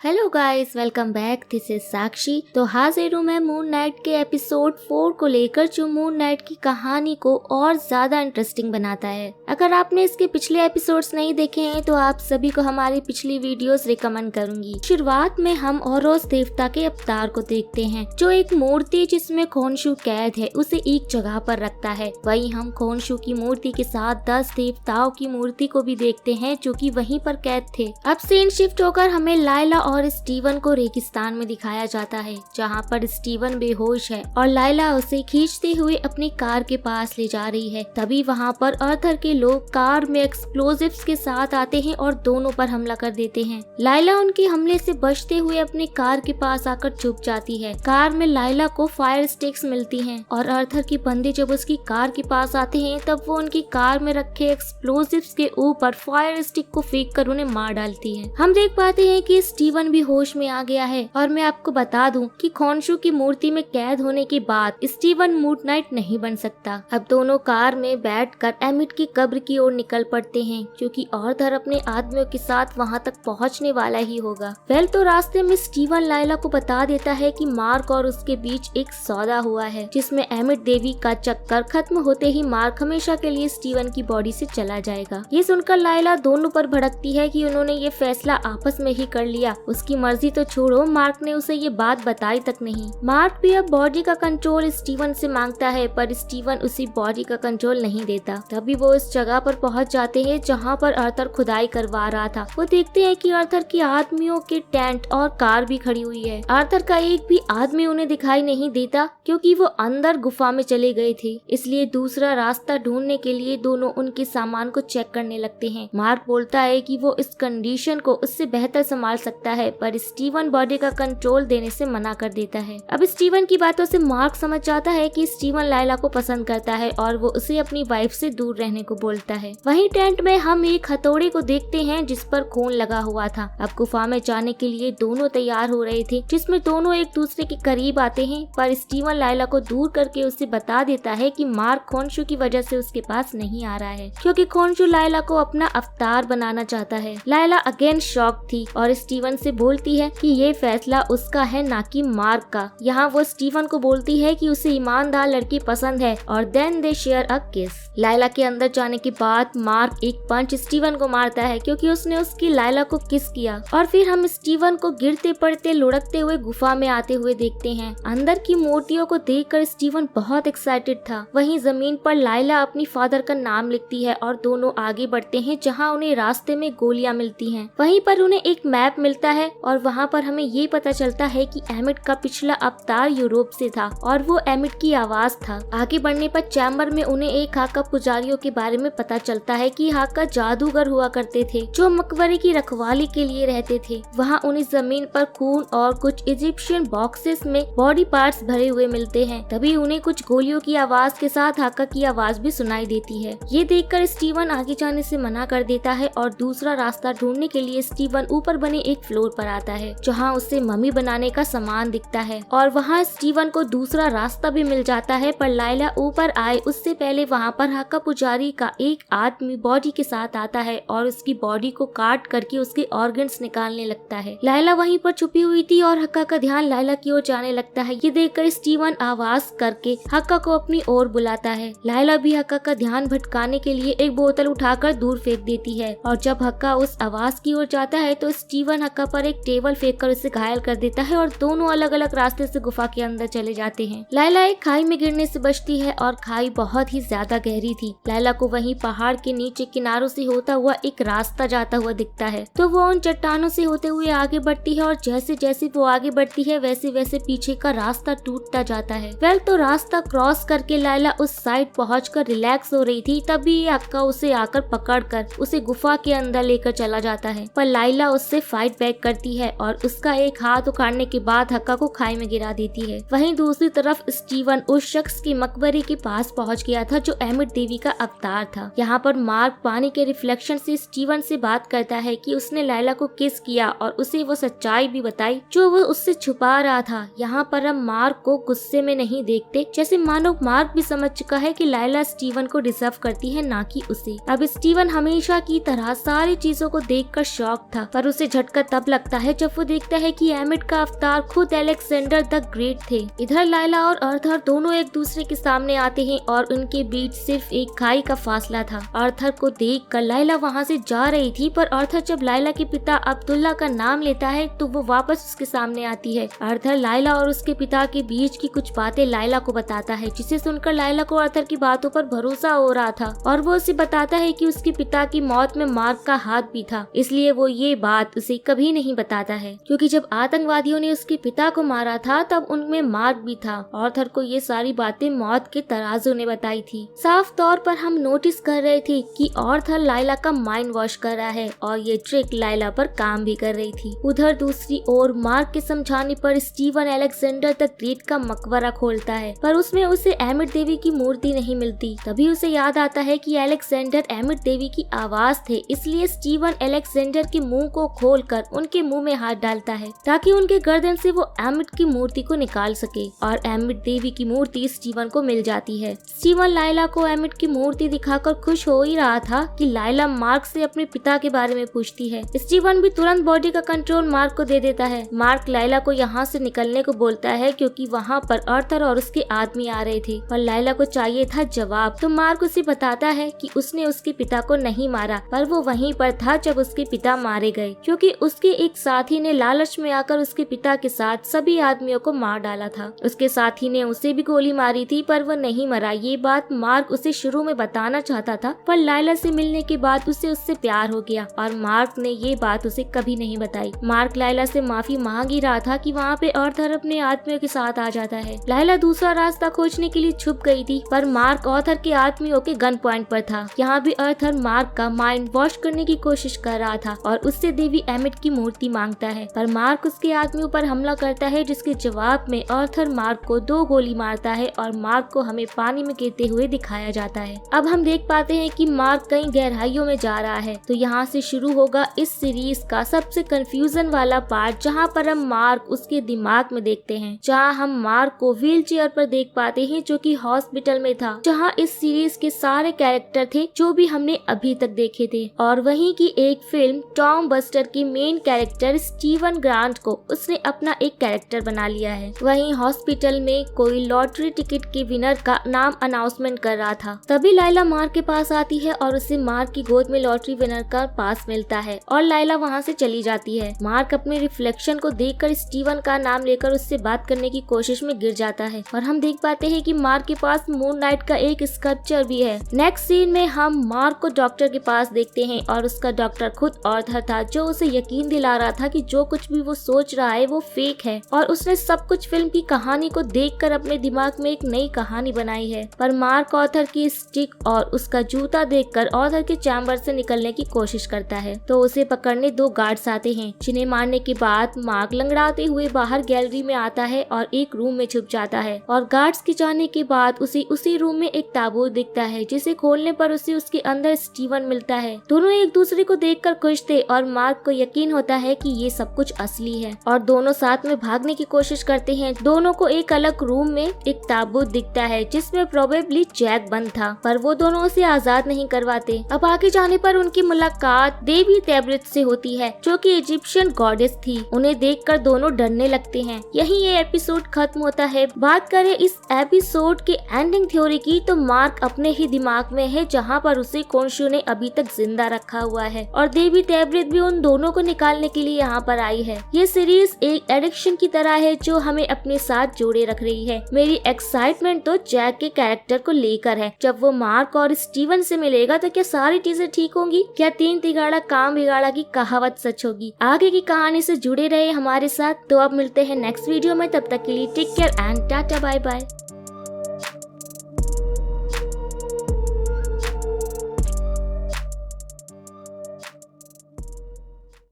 Hello guys, welcome back. This is Sakshi. तो हाजिर हूँ मैं मून नाइट के एपिसोड 4 को लेकर, जो मून नाइट की कहानी को और ज्यादा इंटरेस्टिंग बनाता है। अगर आपने इसके पिछले एपिसोड्स नहीं देखे हैं तो आप सभी को हमारी पिछली वीडियोस रिकमेंड करूंगी। शुरुआत में हम ओरोस देवता के अवतार को देखते हैं, जो एक मूर्ति जिसमें खोनशु कैद है उसे एक जगह पर रखता है। वहीं हम खोनशु की मूर्ति के साथ 10 देवताओं की मूर्ति को भी देखते हैं, जो कि वहीं पर कैद थे। अब सीन शिफ्ट होकर हमें लाइला और स्टीवन को रेगिस्तान में दिखाया जाता है, जहां पर स्टीवन बेहोश है और लाइला उसे खींचते हुए अपनी कार के पास ले जा रही है। तभी वहां पर आर्थर के लोग कार में एक्सप्लोजिव्स के साथ आते हैं और दोनों पर हमला कर देते हैं। लाइला उनके हमले से बचते हुए अपनी कार के पास आकर छुप जाती है। कार में लाइला को फायर स्टिक्स मिलती हैं और आर्थर के बंदे जब उसकी कार के पास आते हैं तब वो उनकी कार में रखे एक्सप्लोजिव्स के ऊपर फायर स्टिक को फेंक कर उन्हें मार डालती है। हम देख पाते हैं कि स्टीवन भी होश में आ गया है। और मैं आपको बता दूं कि खोनशु की मूर्ति में कैद होने के बाद स्टीवन मून नाइट नहीं बन सकता। अब दोनों कार में बैठकर एमिट की कब्र की ओर निकल पड़ते हैं, क्योंकि आर्थर अपने आदमियों के साथ वहां तक पहुंचने वाला ही होगा। तो रास्ते में स्टीवन लाइला को बता देता है कि मार्क और उसके बीच एक सौदा हुआ है, जिसमें एमिट देवी का चक्कर खत्म होते ही मार्क हमेशा के लिए स्टीवन की बॉडी से चला जाएगा। ये सुनकर लाइला दोनों पर भड़कती है कि उन्होंने ये फैसला आपस में ही कर लिया। उसकी मर्जी तो छोड़ो, मार्क ने उसे ये बात बताई तक नहीं। मार्क भी अब बॉडी का कंट्रोल स्टीवन से मांगता है, पर स्टीवन उसी बॉडी का कंट्रोल नहीं देता। तभी वो इस जगह पर पहुंच जाते हैं जहां पर आर्थर खुदाई करवा रहा था। वो देखते हैं कि आर्थर के आदमियों के टेंट और कार भी खड़ी हुई है। आर्थर का एक भी आदमी उन्हें दिखाई नहीं देता, क्योंकि वो अंदर गुफा में चले गए थे। इसलिए दूसरा रास्ता ढूंढने के लिए दोनों उनके सामान को चेक करने लगते हैं। मार्क बोलता है कि वो इस कंडीशन को उससे बेहतर संभाल सकता है, पर स्टीवन बॉडी का कंट्रोल देने से मना कर देता है। अब स्टीवन की बातों से मार्क समझ जाता है कि स्टीवन लाइला को पसंद करता है और वो उसे अपनी वाइफ से दूर रहने को बोलता है। वहीं टेंट में हम एक हथौड़े को देखते हैं जिस पर खून लगा हुआ था। अब गुफा में जाने के लिए दोनों तैयार हो रहे थे, जिसमें दोनों एक दूसरे के करीब आते हैं, पर स्टीवन लाइला को दूर करके उसे बता देता है कि मार्क खोनशु की वजह से उसके पास नहीं आ रहा है, क्योंकि खोनशु लाइला को अपना अवतार बनाना चाहता है। लाइला अगेन शॉक थी और स्टीवन से बोलती है कि ये फैसला उसका है, ना कि मार्क का। यहाँ वो स्टीवन को बोलती है कि उसे ईमानदार लड़की पसंद है और देन दे शेयर अ किस। लाइला के अंदर जाने के बाद मार्क एक पंच स्टीवन को मारता है, क्योंकि उसने उसकी लाइला को किस किया। और फिर हम स्टीवन को गिरते पड़ते लुढ़कते हुए गुफा में आते हुए देखते हैं। अंदर की मूर्तियों को देखकर स्टीवन बहुत एक्साइटेड था। वहीं जमीन पर लाइला अपनी फादर का नाम लिखती है और दोनों आगे बढ़ते हैं, जहाँ उन्हें रास्ते में गोलियां मिलती हैं। वहीं पर उन्हें एक मैप मिलता है और वहाँ पर हमें ये पता चलता है कि एमिट का पिछला अवतार यूरोप से था और वो एमिट की आवाज था। आगे बढ़ने पर चैम्बर में उन्हें एक हाका पुजारियों के बारे में पता चलता है कि हाका जादूगर हुआ करते थे, जो मकबरे की रखवाली के लिए रहते थे। वहाँ उन्हें जमीन पर खून और कुछ इजिप्शियन बॉक्सेस में बॉडी पार्ट्स भरे हुए मिलते हैं। तभी उन्हें कुछ गोलियों की आवाज के साथ हाका की आवाज भी सुनाई देती है। ये देखकर स्टीवन आगे जाने से मना कर देता है और दूसरा रास्ता ढूंढने के लिए स्टीवन ऊपर बने एक फ्लोर पर आता है, जहाँ उसे मम्मी बनाने का सामान दिखता है। और वहाँ स्टीवन को दूसरा रास्ता भी मिल जाता है, पर लाइला ऊपर आए उससे पहले वहाँ पर हाका पुजारी का एक आदमी बॉडी के साथ आता है और उसकी बॉडी को काट करके उसके ऑर्गन्स निकालने लगता है। लाइला वहीं पर छुपी हुई थी और हक्का का ध्यान लाइला की ओर जाने लगता है। ये देखकर स्टीवन आवाज करके हक्का को अपनी ओर बुलाता है। लाइला भी हक्का का ध्यान भटकाने के लिए एक बोतल उठाकर दूर फेंक देती है और जब हक्का उस आवाज की ओर जाता है तो स्टीवन हक्का पर एक टेबल फेंक कर उसे घायल कर देता है और दोनों अलग अलग रास्ते से गुफा के अंदर चले जाते हैं। लाइला एक खाई में गिरने से बचती है और खाई बहुत ही ज्यादा गहरी थी। लाइला को वहीं पहाड़ के नीचे किनारों से होता हुआ एक रास्ता जाता हुआ दिखता है, तो वो उन चट्टानों से होते हुए आगे बढ़ती है और जैसे जैसे वो आगे बढ़ती है वैसे वैसे पीछे का रास्ता टूटता जाता है। तो रास्ता क्रॉस करके लाइला उस साइड पहुंचकर रिलैक्स हो रही थी, तभी हक्का उसे आकर पकड़कर उसे गुफा के अंदर लेकर चला जाता है, पर लाइला उससे फाइट बैक करती है और उसका एक हाथ उखाड़ने के बाद हक्का को खाई में गिरा देती है। वहीं दूसरी तरफ स्टीवन उस शख्स के मकबरे के पास पहुंच गया था जो एमिट देवी का अवतार था। यहाँ पर मार्क पानी के रिफ्लेक्शन से स्टीवन से बात करता है कि उसने लाइला को किस किया और उसे वो सच्चाई भी बताई जो वो उससे छुपा रहा था। यहाँ पर हम मार्क को गुस्से में नहीं देखते, जैसे मानो मार्क भी समझ चुका है कि लाइला स्टीवन को डिजर्व करती है, ना कि उसे। अब स्टीवन हमेशा की तरह सारी चीजों को देखकर शॉक था, पर उसे झटका तब लगता है जब वो देखता है कि एमिट का अवतार खुद अलेक्जेंडर द ग्रेट थे। इधर लायला और अर्थर दोनों एक दूसरे के सामने आते हैं और उनके बीच सिर्फ एक खाई का फासला था। अर्थर को देखकर लायला वहाँ से जा रही थी, पर अर्थर जब लायला के पिता अब्दुल्ला का नाम लेता है तो वो वापस उसके सामने आती है। अर्थर लायला और उसके पिता के बीच की कुछ बातें लायला को बताता है, जिसे सुनकर लायला को अर्थर की बातों पर भरोसा हो रहा था और वो उसे बताता है कि उसके पिता की मौत में मार्क का हाथ भी था, इसलिए वो ये बात उसे कभी नहीं बताता है, क्योंकि जब आतंकवादियों ने उसके पिता को मारा था तब उनमें मार्क भी था। अर्थर को ये सारी बातें मौत के तराजू ने बताई थी। साफ तौर पर हम नोटिस कर रहे थे कि अर्थर लायला का माइंड वॉश कर रहा है और ये ट्रिक लायला पर काम भी कर रही थी। उधर दूसरी ओर मार्क के समझाने पर स्टीवन अलेक्जेंडर द ग्रेट का मकबरा खोलता है, पर उसमें उसे एमिट देवी की मूर्ति नहीं मिलती। तभी उसे याद आता है कि अलेक्जेंडर एमिट देवी की आवाज थे, इसलिए स्टीवन अलेक्जेंडर के मुंह को खोलकर उनके मुंह में हाथ डालता है ताकि उनके गर्दन से वो एमिट की मूर्ति को निकाल सके और एमिट देवी की मूर्ति स्टीवन को मिल जाती है। स्टीवन लायला को एमिट की मूर्ति दिखाकर खुश हो ही रहा था कि लायला मार्क से अपने पिता के बारे में पूछती है। स्टीवन भी तुरंत बॉडी का कंट्रोल मार्क को दे देता है। मार्क लायला को यहाँ से निकलने को बोलता है क्योंकि वहाँ पर अर्थर और उसके आदमी आ रहे थे, पर लायला को चाहिए था जवाब। तो मार्क उसे बताता है कि उसने उसके पिता को नहीं मारा, पर वो वहीं पर था जब उसके पिता मारे गए, क्योंकि उसके एक साथी ने लालच में आकर उसके पिता के साथ सभी आदमियों को मार डाला था। उसके साथी ने उसे भी गोली मारी थी, पर वो नहीं मरा। ये बात मार्क उसे शुरू में बताना चाहता था, पर लायला से मिलने के बाद उसे उससे प्यार हो गया और मार्क ने ये बात उसे कभी नहीं बताई। मार्क लायला से माफी मांग ही रहा था कि वहाँ पे अर्थर अपने आदमियों के साथ आ जाता है। लायला दूसरा रास्ता खोजने के लिए छुप गई थी, पर मार्क अर्थर के आदमियों के गन पॉइंट पर था। यहाँ भी अर्थर मार्क का माइंड वॉश करने की कोशिश कर रहा था और उससे देवी एमिट की मूर्ति मांगता है, पर मार्क उसके आदमियों पर हमला करता है, जिसके जवाब में अर्थर मार्क को 2 गोली मारता है और मार्क को हमें पानी में गिरते हुए दिखाया जाता है। अब हम देख पाते हैं कि मार्क कई गहराइयों में जा रहा है। तो यहाँ से शुरू होगा इस सीरीज का सबसे कंफ्यूजन वाला पार्ट, जहाँ पर हम मार्क उसके दिमाग में देखते हैं, जहाँ हम मार्क को व्हील चेयर पर देख पाते हैं जो कि हॉस्पिटल में था, जहाँ इस सीरीज के सारे कैरेक्टर थे जो भी हमने अभी तक देखे थे। और वहीं की एक फिल्म टॉम बस्टर की मेन कैरेक्टर स्टीवन ग्रांट को उसने अपना एक कैरेक्टर बना लिया है। वहीं हॉस्पिटल में कोई लॉटरी टिकट के विनर का नाम अनाउंसमेंट कर रहा था। तभी लायला मार्क के पास आती है और उसे मार्क की गोद में लॉटरी विनर का पास मिलता है और लायला वहाँ से चली जाती है। मार्क अपने रिफ्लेक्शन को देखकर स्टीवन का नाम लेकर उससे बात करने की कोशिश में गिर जाता है और हम देख पाते हैं कि मार्क के पास मून नाइट का एक स्कल्पचर भी है। नेक्स्ट सीन में हम मार्क को डॉक्टर के पास देखते हैं और उसका डॉक्टर खुद अर्थर था, जो उसे यकीन दिला रहा था कि जो कुछ भी वो सोच रहा है वो फेक है और उसने सब कुछ फिल्म की कहानी को देखकर अपने दिमाग में एक नई कहानी बनाई है। पर मार्क अर्थर की स्टिक और उसका जूता देखकर अर्थर के चैम्बर से निकलने की कोशिश करता है, तो उसे पकड़ने 2 गार्ड्स आते हैं, जिन्हें मारने के बाद मार्क लंगड़ाते हुए बाहर गैलरी में आता है और एक रूम में छुप जाता है और गार्ड्स के जाने के बाद उसे उसी रूम में एक ताबूत दिखता है, जिसे खोलने पर उसे उसके अंदर स्टीवन मिलता है। दोनों एक दूसरे को देखकर खुश थे और मार्क को यकीन होता है कि ये सब कुछ असली है और दोनों साथ में भागने की कोशिश करते हैं। दोनों को एक अलग रूम में एक ताबूत दिखता है जिसमें प्रोबेबली जैक बंद था, पर वो दोनों उसे आजाद नहीं करवाते। अब आगे जाने पर उनकी मुलाकात देवी तेब्रित से होती है, जो कि इजिप्शियन गॉडेस थी। उन्हें देखकर दोनों डरने लगते हैं। यही ये एपिसोड खत्म होता है। बात करें इस एपिसोड के एंडिंग थ्योरी की, तो मार्क अपने ही दिमाग में है, जहाँ पर उसे कोनशु ने अभी तक जिंदा रखा हुआ है और देवी तेब्रित भी उन दोनों को निकालने के लिए यहाँ पर आई है। ये सीरीज एक एडिक्शन की तरह है जो हमें अपने साथ जोड़े रख रही है। मेरी एक्साइटमेंट तो जैक के कैरेक्टर को लेकर है। जब वो मार्क और स्टीवन से मिलेगा तो क्या सारी चीजें ठीक होंगी? क्या 3 तिगाड़ा काम बिगाड़ा की कहावत सच होगी? आगे की कहानी से जुड़े रहे हमारे साथ। तो अब मिलते हैं नेक्स्ट वीडियो में, तब तक के लिए take care and tata bye bye.